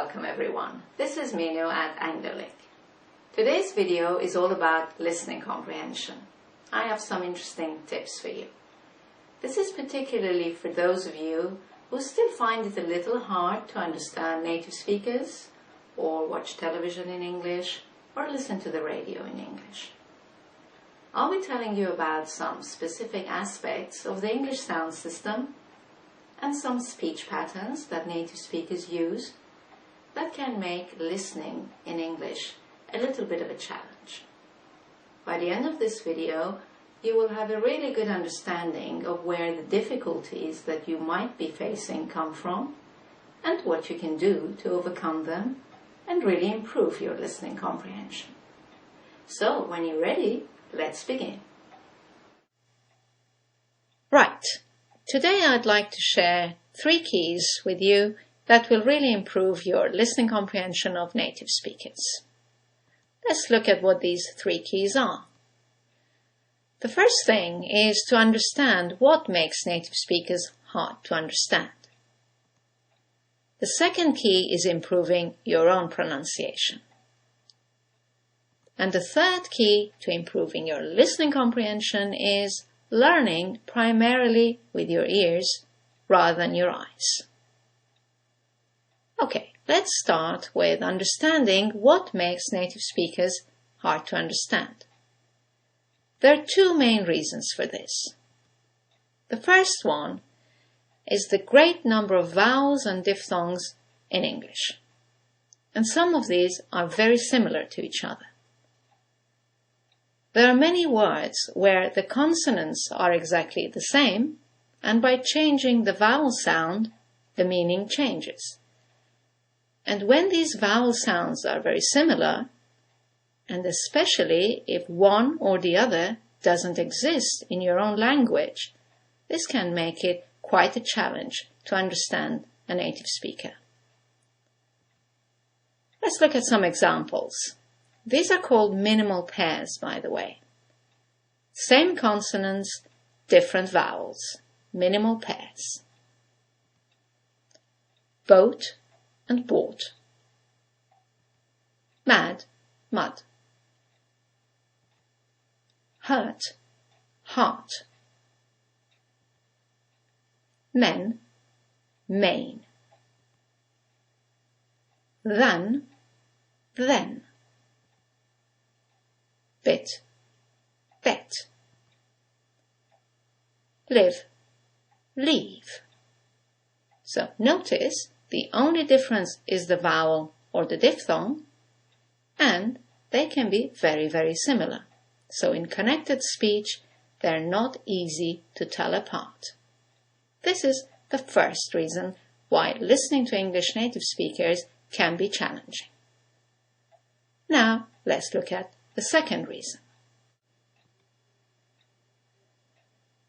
welcome everyone. This is Minu at Anglerlink. Today's video is all about listening comprehension. I have some interesting tips for you. This is particularly for those of you who still find it a little hard to understand native speakers, or watch television in English, or listen to the radio in English. I'll be telling you about some specific aspects of the English sound system and some speech patterns that native speakers use that can make listening in English a little bit of a challenge. By the end of this video, you will have a really good understanding of where the difficulties that you might be facing come from and what you can do to overcome them and really improve your listening comprehension. So, when you're ready, let's begin. Right. Today I'd like to share 3 keys with you that will really improve your listening comprehension of native speakers. Let's look at what these 3 keys are. The first thing is to understand what makes native speakers hard to understand. The second key is improving your own pronunciation. And the third key to improving your listening comprehension is learning primarily with your ears rather than your eyes. Okay, let's start with understanding what makes native speakers hard to understand. There are 2 main reasons for this. The first one is the great number of vowels and diphthongs in English. And some of these are very similar to each other. There are many words where the consonants are exactly the same, and by changing the vowel sound, the meaning changes. And when these vowel sounds are very similar, and especially if one or the other doesn't exist in your own language, this can make it quite a challenge to understand a native speaker. Let's look at some examples. These are called minimal pairs, by the way. Same consonants, different vowels. Minimal pairs. Boat and bought. Mad, mud. Hurt, heart. Men, main. Then, bit, bet. Live, leave. So notice the only difference is the vowel or the diphthong, and they can be very, very similar. So in connected speech, they're not easy to tell apart. This is the first reason why listening to English native speakers can be challenging. Now, let's look at the second reason.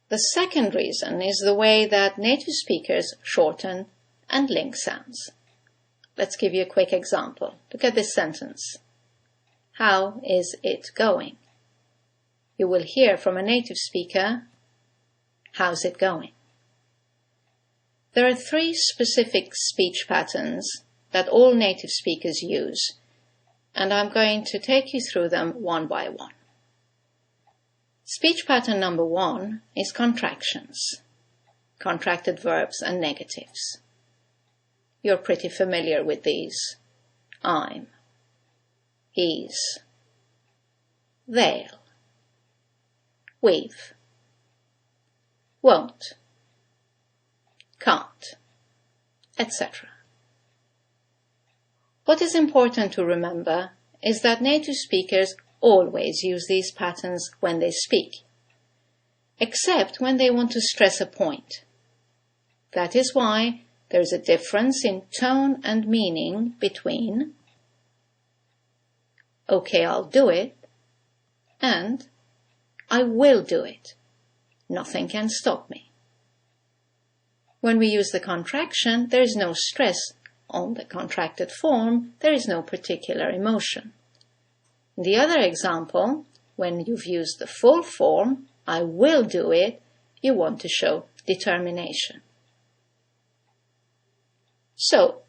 The second reason is the way that native speakers shorten and link sounds. Let's give you a quick example. Look at this sentence. How is it going? You will hear from a native speaker, how's it going? There are 3 specific speech patterns that all native speakers use, and I'm going to take you through them one by one. Speech pattern number 1 is contractions, contracted verbs and negatives. You're pretty familiar with these. I'm, he's, they'll, we've, won't, can't, etc. What is important to remember is that native speakers always use these patterns when they speak, except when they want to stress a point. That is why there is a difference in tone and meaning between "Okay, I'll do it" and "I will do it. Nothing can stop me." When we use the contraction, there is no stress on the contracted form, there is no particular emotion. In the other example, when you've used the full form, "I will do it," you want to show determination. So,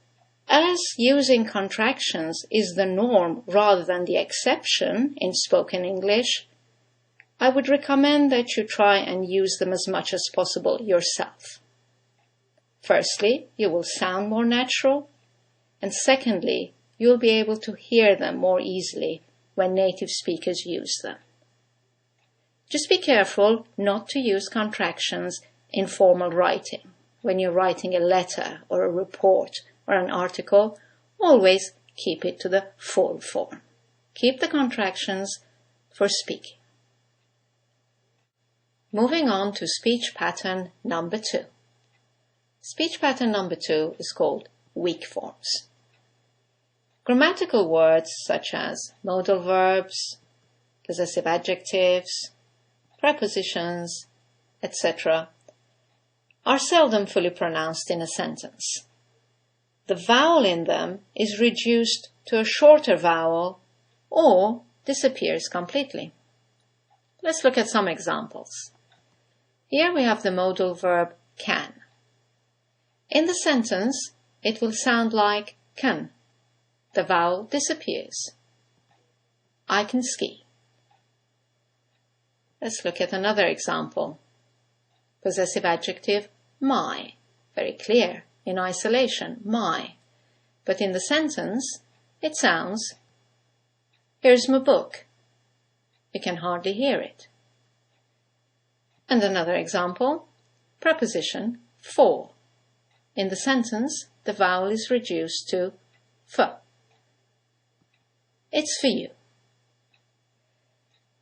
As using contractions is the norm rather than the exception in spoken English, I would recommend that you try and use them as much as possible yourself. Firstly, you will sound more natural, and secondly, you'll be able to hear them more easily when native speakers use them. Just be careful not to use contractions in formal writing. When you're writing a letter or a report or an article, always keep it to the full form. Keep the contractions for speaking. Moving on to speech pattern number 2. Speech pattern number 2 is called weak forms. Grammatical words such as modal verbs, possessive adjectives, prepositions, etc. are seldom fully pronounced in a sentence. The vowel in them is reduced to a shorter vowel or disappears completely. Let's look at some examples. Here we have the modal verb can. In the sentence, it will sound like can. The vowel disappears. I can ski. Let's look at another example. Possessive adjective my. Very clear in isolation, my. But in the sentence, it sounds, here's my book. You can hardly hear it. And another example, preposition for. In the sentence, the vowel is reduced to f. It's for you.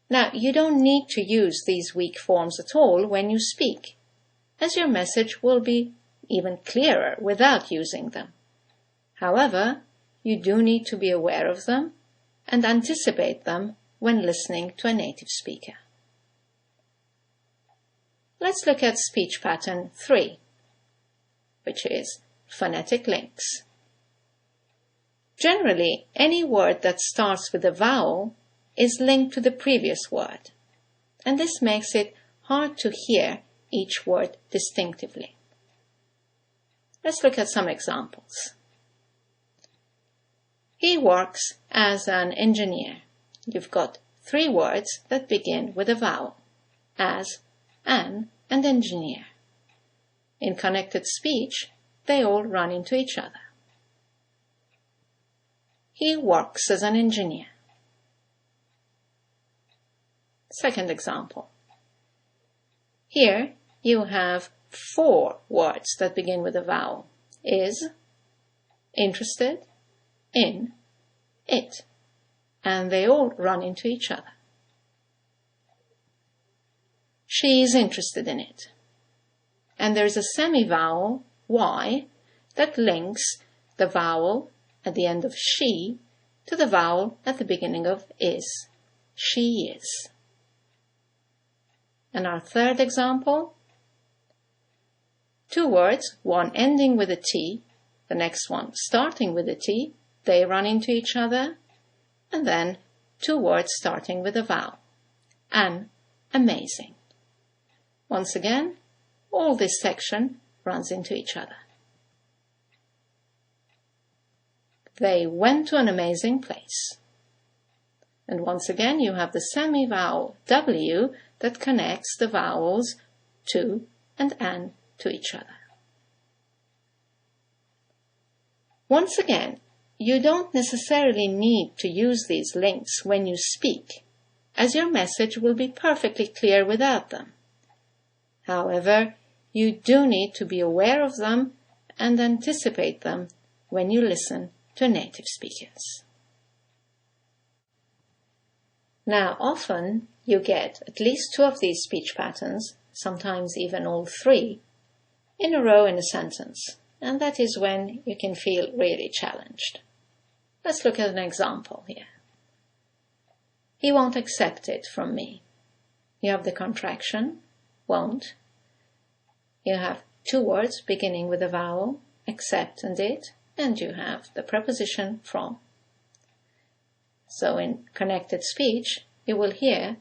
Now, you don't need to use these weak forms at all when you speak, as your message will be even clearer without using them. However, you do need to be aware of them and anticipate them when listening to a native speaker. Let's look at speech pattern 3, which is phonetic links. Generally, any word that starts with a vowel is linked to the previous word, and this makes it hard to hear each word distinctively. Let's look at some examples. He works as an engineer. You've got 3 words that begin with a vowel, as, an, and engineer. In connected speech, they all run into each other. He works as an engineer. Second example. Here you have 4 words that begin with a vowel. Is, interested, in, it. And they all run into each other. She is interested in it. And there is a semi-vowel, y, that links the vowel at the end of she to the vowel at the beginning of is. She is. And our third example, 2 words, one ending with a T, the next one starting with a T, they run into each other, and then 2 words starting with a vowel. An, amazing. Once again, all this section runs into each other. They went to an amazing place. And once again, you have the semi-vowel W that connects the vowels to and an to each other. Once again, you don't necessarily need to use these links when you speak, as your message will be perfectly clear without them. However, you do need to be aware of them and anticipate them when you listen to native speakers. Now, often you get at least 2 of these speech patterns, sometimes even all 3, in a row in a sentence, and that is when you can feel really challenged. Let's look at an example here. He won't accept it from me. You have the contraction, won't. You have 2 words beginning with a vowel, accept and it, and you have the preposition from. So in connected speech, you will hear,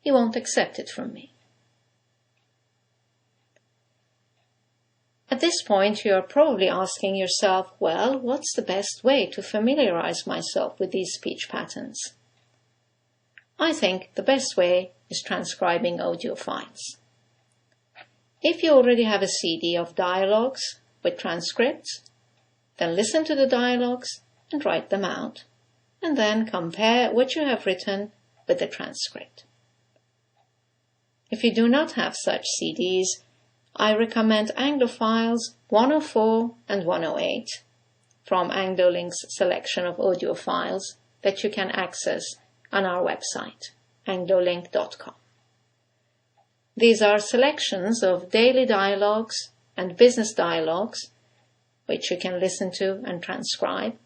he won't accept it from me. At this point, you are probably asking yourself, well, what's the best way to familiarize myself with these speech patterns? I think the best way is transcribing audio files. If you already have a CD of dialogues with transcripts, then listen to the dialogues and write them out, and then compare what you have written with the transcript. If you do not have such CDs, I recommend Anglophiles 104 and 108 from AngloLink's selection of audio files that you can access on our website, anglolink.com. These are selections of daily dialogues and business dialogues, which you can listen to and transcribe,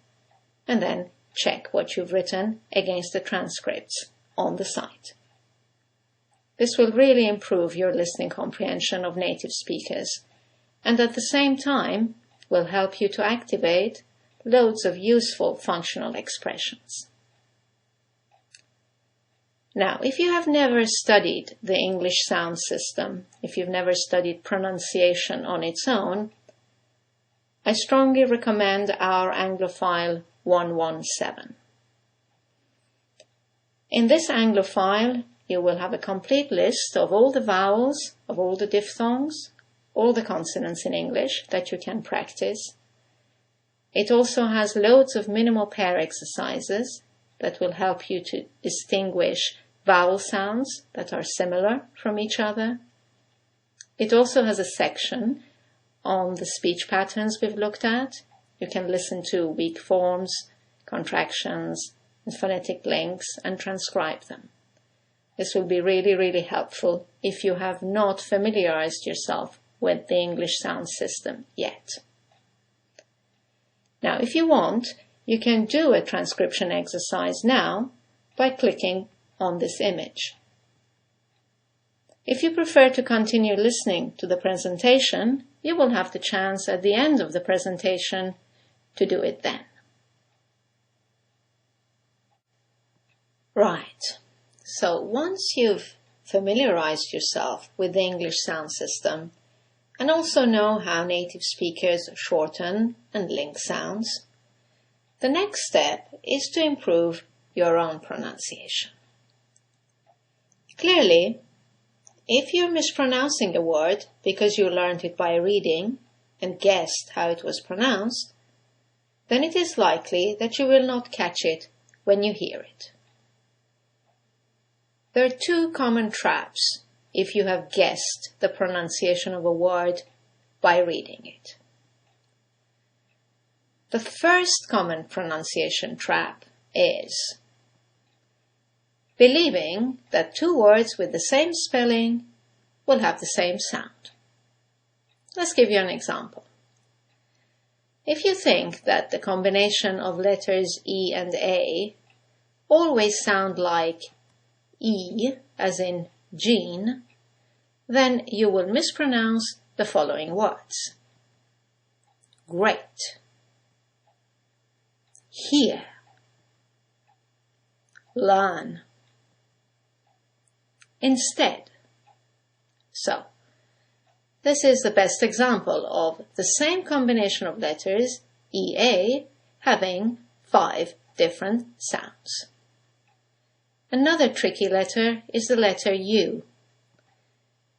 and then check what you've written against the transcripts on the site. This will really improve your listening comprehension of native speakers, and at the same time will help you to activate loads of useful functional expressions. Now, if you have never studied the English sound system, if you've never studied pronunciation on its own, I strongly recommend our Anglophile 117. In this Anglophile, you will have a complete list of all the vowels, of all the diphthongs, all the consonants in English that you can practice. It also has loads of minimal pair exercises that will help you to distinguish vowel sounds that are similar from each other. It also has a section on the speech patterns we've looked at. You can listen to weak forms, contractions, and phonetic links and transcribe them. This will be really, really helpful if you have not familiarized yourself with the English sound system yet. Now, if you want, you can do a transcription exercise now by clicking on this image. If you prefer to continue listening to the presentation, you will have the chance at the end of the presentation to do it then. Right. So once you've familiarized yourself with the English sound system and also know how native speakers shorten and link sounds, the next step is to improve your own pronunciation. Clearly, if you're mispronouncing a word because you learned it by reading and guessed how it was pronounced, then it is likely that you will not catch it when you hear it. There are two common traps if you have guessed the pronunciation of a word by reading it. The first common pronunciation trap is believing that two words with the same spelling will have the same sound. Let's give you an example. If you think that the combination of letters E and A always sound like E, as in Jean, then you will mispronounce the following words. Great. Hear. Learn. Instead. So, this is the best example of the same combination of letters, EA, having 5 different sounds. Another tricky letter is the letter U.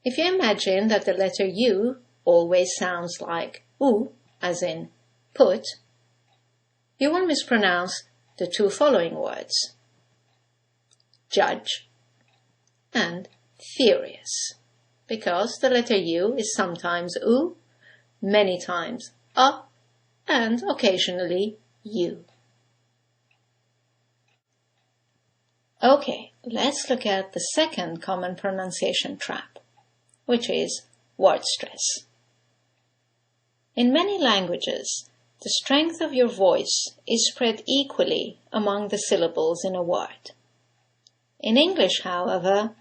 If you imagine that the letter U always sounds like U, as in put, you will mispronounce the two following words, judge and furious, because the letter U is sometimes U, many times A, and occasionally U. Okay, let's look at the second common pronunciation trap, which is word stress. In many languages, the strength of your voice is spread equally among the syllables in a word. In English, however,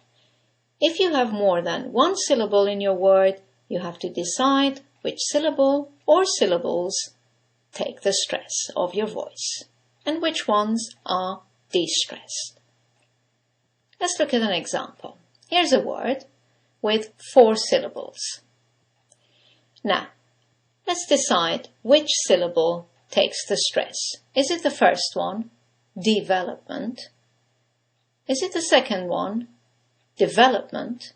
if you have more than one syllable in your word, you have to decide which syllable or syllables take the stress of your voice and which ones are de-stressed. Let's look at an example. Here's a word with 4 syllables. Now, Let's decide which syllable takes the stress. Is it the first one, development? Is it the second one, development?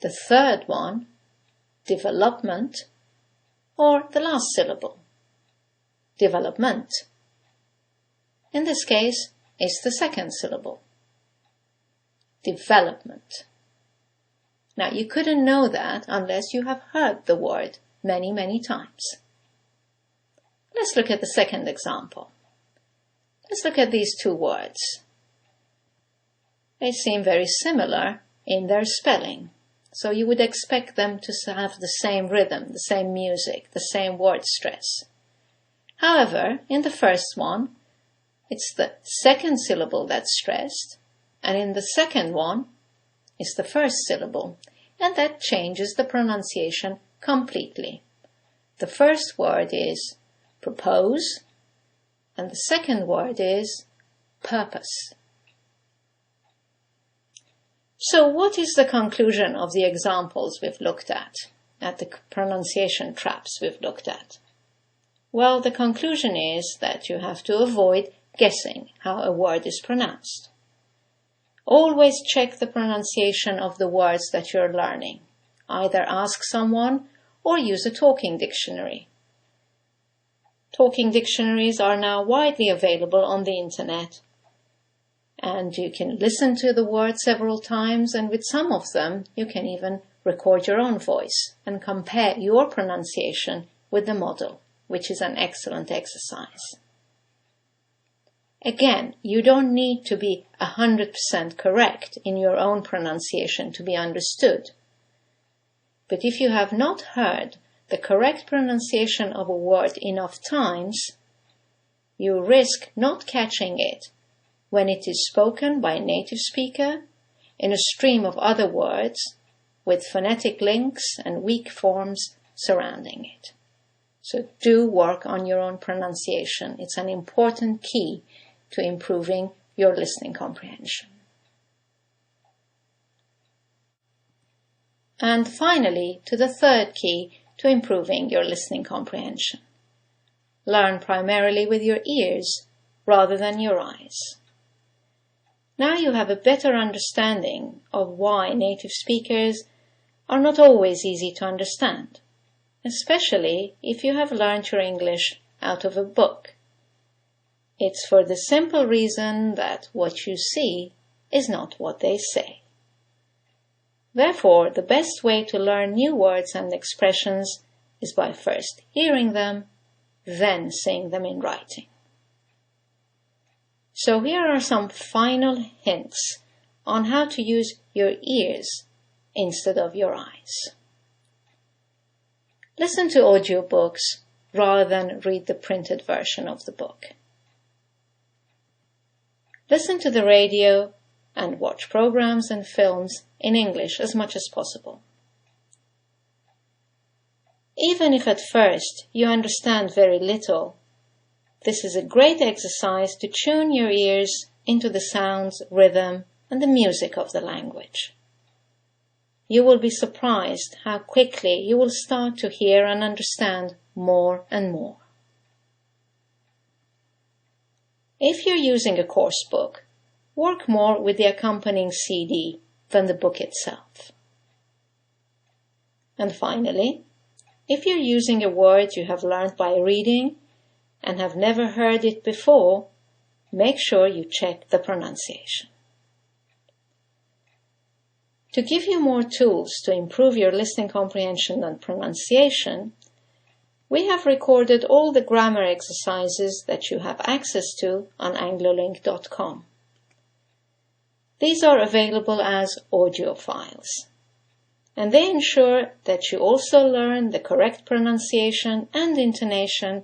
The third one, development? Or the last syllable, development? In this case, it's the second syllable, development. Now, you couldn't know that unless you have heard the word many, many times. Let's look at the second example. Let's look at these two words. They seem very similar in their spelling, so you would expect them to have the same rhythm, the same music, the same word stress. However, in the first one, it's the second syllable that's stressed, and in the second one, it's the first syllable, and that changes the pronunciation completely. The first word is propose, and the second word is purpose. So what is the conclusion of the examples we've looked at the pronunciation traps we've looked at? Well, the conclusion is that you have to avoid guessing how a word is pronounced. Always check the pronunciation of the words that you're learning. Either ask someone or use a talking dictionary. Talking dictionaries are now widely available on the internet, and you can listen to the word several times, and with some of them you can even record your own voice and compare your pronunciation with the model, which is an excellent exercise. Again, you don't need to be 100% correct in your own pronunciation to be understood. But if you have not heard the correct pronunciation of a word enough times, you risk not catching it when it is spoken by a native speaker in a stream of other words with phonetic links and weak forms surrounding it. So do work on your own pronunciation. It's an important key to improving your listening comprehension. And finally, to the third key to improving your listening comprehension. Learn primarily with your ears rather than your eyes. Now you have a better understanding of why native speakers are not always easy to understand, especially if you have learned your English out of a book. It's for the simple reason that what you see is not what they say. Therefore, the best way to learn new words and expressions is by first hearing them, then seeing them in writing. So here are some final hints on how to use your ears instead of your eyes. Listen to audiobooks rather than read the printed version of the book. Listen to the radio and watch programs and films in English as much as possible. Even if at first you understand very little, this is a great exercise to tune your ears into the sounds, rhythm, and the music of the language. You will be surprised how quickly you will start to hear and understand more and more. If you're using a course book, work more with the accompanying CD than the book itself. And finally, if you're using a word you have learned by reading and have never heard it before, make sure you check the pronunciation. To give you more tools to improve your listening comprehension and pronunciation, we have recorded all the grammar exercises that you have access to on anglolink.com. These are available as audio files, and they ensure that you also learn the correct pronunciation and intonation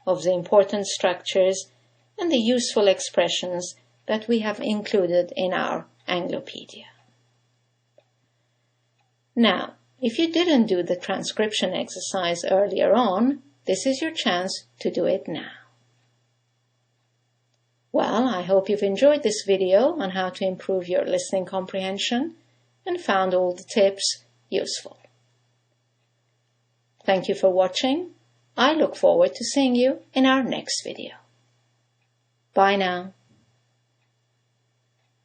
of the important structures and the useful expressions that we have included in our Anglopedia. Now, if you didn't do the transcription exercise earlier on, this is your chance to do it now. Well, I hope you've enjoyed this video on how to improve your listening comprehension and found all the tips useful. Thank you for watching. I look forward to seeing you in our next video. Bye now.